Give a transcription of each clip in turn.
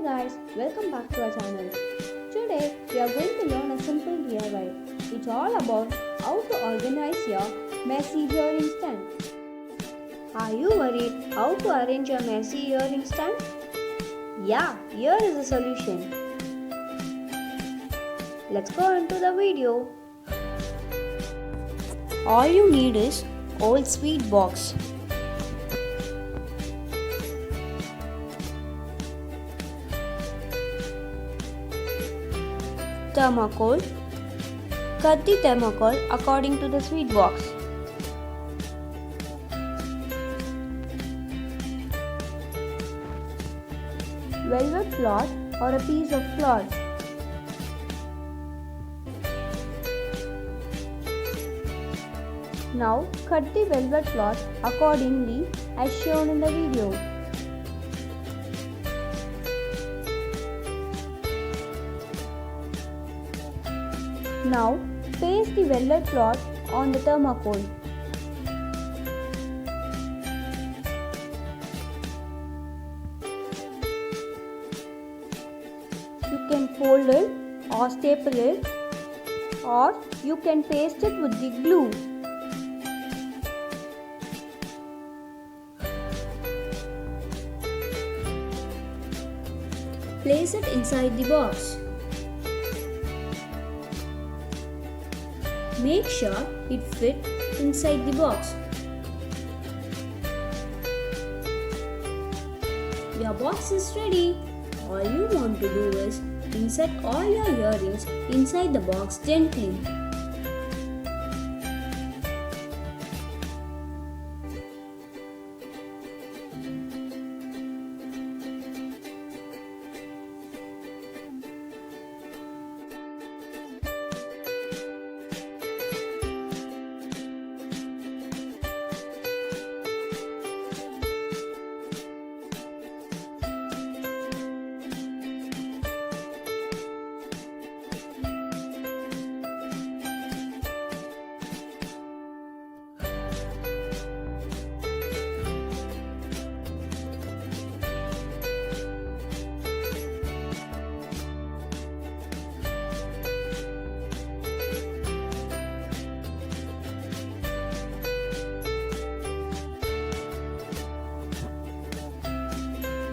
guys, welcome back to our channel. Today we are going to learn a simple DIY. It's all about how to organize your messy earring stand. Are you worried how to arrange your messy earring stand? Yeah, here is the solution. Let's go into the video. All you need is old sweet box, thermocol. Cut the thermocol according to the sweet box. Velvet cloth or a piece of cloth. Now cut the velvet cloth accordingly as shown in the video. Now paste the velvet cloth on the thermocol. You can fold it or staple it, or you can paste it with the glue. Place it inside the box. Make sure it fits inside the box. Your box is ready. All you want to do is insert all your earrings inside the box gently.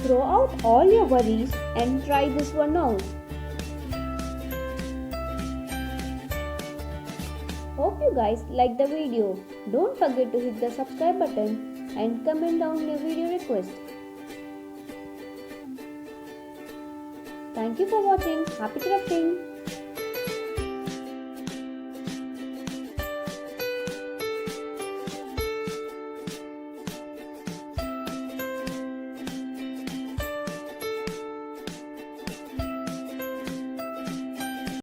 Throw out all your worries and try this one out. Hope you guys liked the video. Don't forget to hit the subscribe button and comment down your video request. Thank you for watching. Happy crafting!